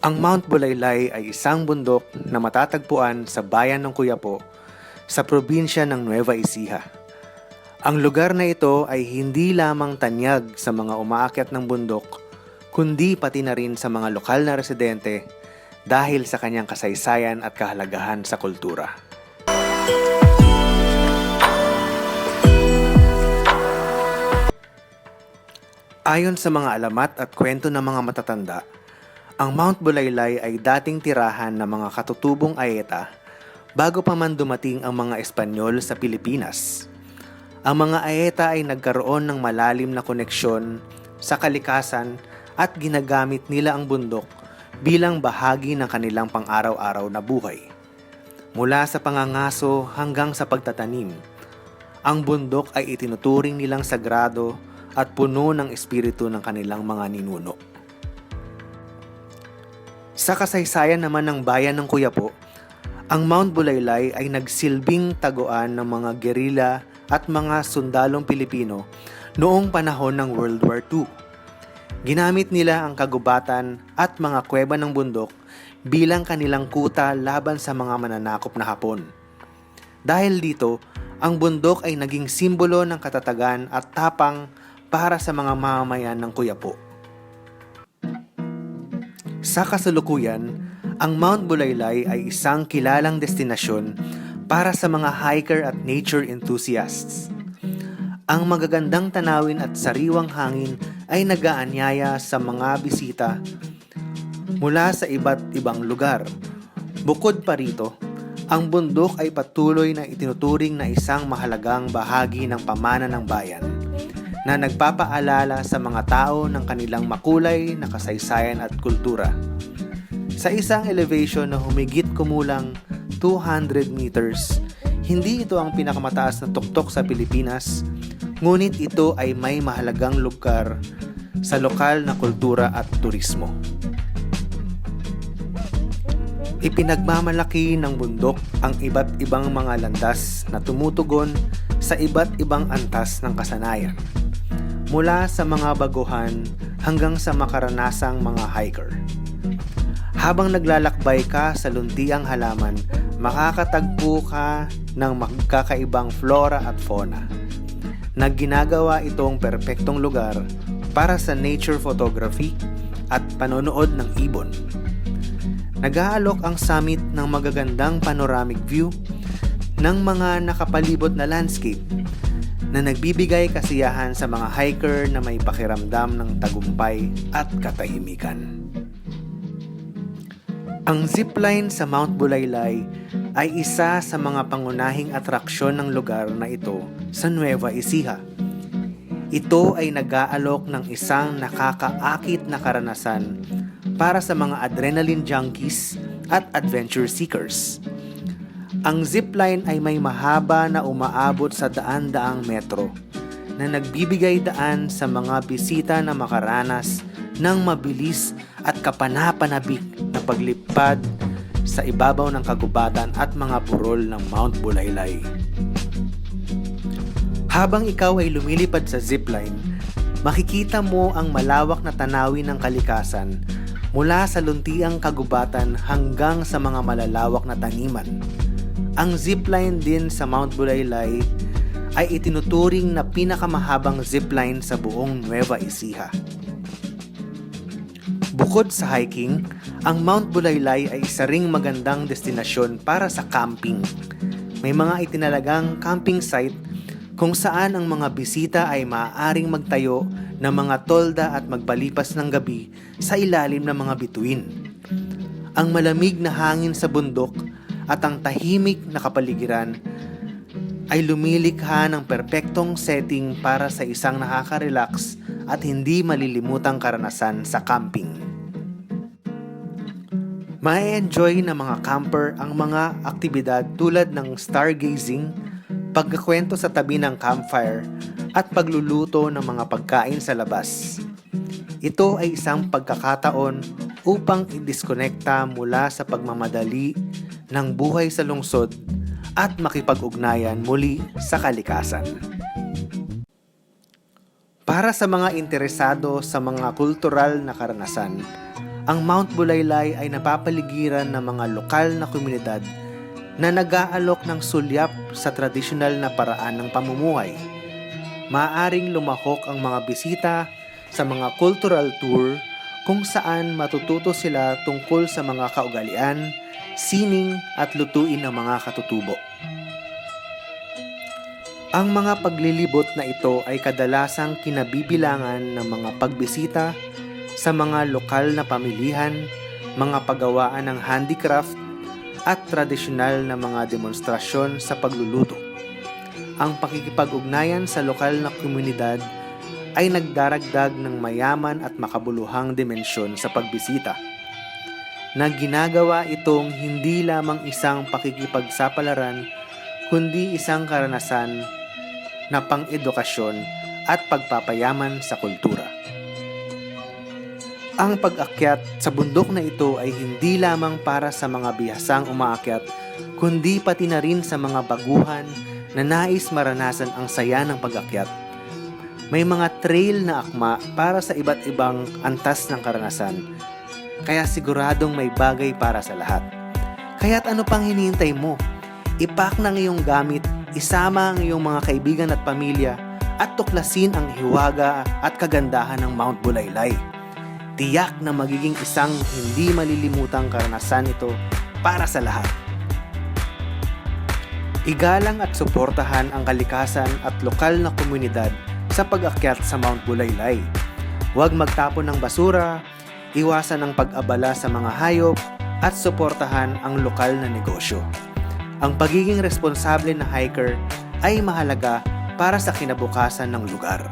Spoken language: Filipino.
Ang Mount Bulaylay ay isang bundok na matatagpuan sa bayan ng Cuyapo sa probinsya ng Nueva Ecija. Ang lugar na ito ay hindi lamang tanyag sa mga umaakyat ng bundok, kundi pati na rin sa mga lokal na residente dahil sa kanyang kasaysayan at kahalagahan sa kultura. Ayon sa mga alamat at kwento ng mga matatanda, ang Mount Bulaylay ay dating tirahan ng mga katutubong Ayeta bago pa man dumating ang mga Espanyol sa Pilipinas. Ang mga Ayeta ay nagkaroon ng malalim na koneksyon sa kalikasan at ginagamit nila ang bundok bilang bahagi ng kanilang pang-araw-araw na buhay. Mula sa pangangaso hanggang sa pagtatanim, ang bundok ay itinuturing nilang sagrado at puno ng espiritu ng kanilang mga ninuno. Sa kasaysayan naman ng bayan ng Cuyapo, ang Mount Bulaylay ay nagsilbing taguan ng mga gerilla at mga sundalong Pilipino noong panahon ng World War II. Ginamit nila ang kagubatan at mga kuweba ng bundok bilang kanilang kuta laban sa mga mananakop na Hapon. Dahil dito, ang bundok ay naging simbolo ng katatagan at tapang para sa mga mamamayan ng Cuyapo. Sa kasalukuyan, ang Mount Bulaylay ay isang kilalang destinasyon para sa mga hiker at nature enthusiasts. Ang magagandang tanawin at sariwang hangin ay nag-aanyaya sa mga bisita mula sa iba't ibang lugar. Bukod pa rito, ang bundok ay patuloy na itinuturing na isang mahalagang bahagi ng pamana ng bayan na nagpapaalala sa mga tao ng kanilang makulay na kasaysayan at kultura. Sa isang elevation na humigit kumulang 200 meters, hindi ito ang pinakamataas na tuktok sa Pilipinas, ngunit ito ay may mahalagang lugar sa lokal na kultura at turismo. Ipinagmamalaki ng bundok ang iba't ibang mga landas na tumutugon sa iba't ibang antas ng kasanayan, mula sa mga baguhan hanggang sa makaranasang mga hiker. Habang naglalakbay ka sa luntiang halaman, makakatagpo ka ng magkakaibang flora at fauna. Nagginagawa itong perpektong lugar para sa nature photography at panonood ng ibon. Nag-aalok ang summit ng magagandang panoramic view ng mga nakapalibot na landscape na nagbibigay kasiyahan sa mga hiker na may pakiramdam ng tagumpay at katahimikan. Ang zipline sa Mount Bulaylay ay isa sa mga pangunahing atraksyon ng lugar na ito sa Nueva Ecija. Ito ay nag-aalok ng isang nakakaakit na karanasan para sa mga adrenaline junkies at adventure seekers. Ang zipline ay may mahaba na umaabot sa daan-daang metro na nagbibigay daan sa mga bisita na makaranas ng mabilis at kapanapanabik na paglipad sa ibabaw ng kagubatan at mga burol ng Mount Bulaylay. Habang ikaw ay lumilipad sa zipline, makikita mo ang malawak na tanawin ng kalikasan mula sa luntiang kagubatan hanggang sa mga malalawak na taniman. Ang zipline din sa Mount Bulaylay ay itinuturing na pinakamahabang zipline sa buong Nueva Ecija. Bukod sa hiking, ang Mount Bulaylay ay isa ring magandang destinasyon para sa camping. May mga itinalagang camping site kung saan ang mga bisita ay maaaring magtayo ng mga tolda at magpalipas ng gabi sa ilalim ng mga bituin. Ang malamig na hangin sa bundok at ang tahimik na kapaligiran ay lumilikha ng perpektong setting para sa isang nakaka-relax at hindi malilimutang karanasan sa camping. Mai-enjoy ng mga camper ang mga aktibidad tulad ng stargazing, pagkakwento sa tabi ng campfire, at pagluluto ng mga pagkain sa labas. Ito ay isang pagkakataon upang i-disconnecta mula sa pagmamadali ng buhay sa lungsod at makipag-ugnayan muli sa kalikasan. Para sa mga interesado sa mga kultural na karanasan, Ang Mount Bulaylay ay napapaligiran ng mga lokal na komunidad na nag-aalok ng sulyap sa tradisyonal na paraan ng pamumuhay. Maaaring lumahok ang mga bisita sa mga cultural tour kung saan matututo sila tungkol sa mga kaugalian, sining at lutuin ng mga katutubo. Ang mga paglilibot na ito ay kadalasang kinabibilangan ng mga pagbisita sa mga lokal na pamilihan, mga paggawaan ng handicraft at tradisyonal na mga demonstrasyon sa pagluluto. Ang pakikipag-ugnayan sa lokal na komunidad ay nagdaragdag ng mayaman at makabuluhang dimensyon sa pagbisita, na ginagawa itong hindi lamang isang pakikipagsapalaran kundi isang karanasan na pang-edukasyon at pagpapayaman sa kultura. Ang pag-akyat sa bundok na ito ay hindi lamang para sa mga bihasang umaakyat, kundi pati na rin sa mga baguhan na nais maranasan ang saya ng pag-akyat. May mga trail na akma para sa iba't ibang antas ng karanasan, kaya siguradong may bagay para sa lahat. Kaya't ano pang hinihintay mo? Ipak ng iyong gamit, isama ang iyong mga kaibigan at pamilya, at tuklasin ang hiwaga at kagandahan ng Mount Bulaylay. Tiyak na magiging isang hindi malilimutang karanasan ito para sa lahat. Igalang at suportahan ang kalikasan at lokal na komunidad sa pag-akyat sa Mount Bulaylay. Huwag magtapon ng basura, iwasan ang pag-abala sa mga hayop, at suportahan ang lokal na negosyo. Ang pagiging responsable na hiker ay mahalaga para sa kinabukasan ng lugar.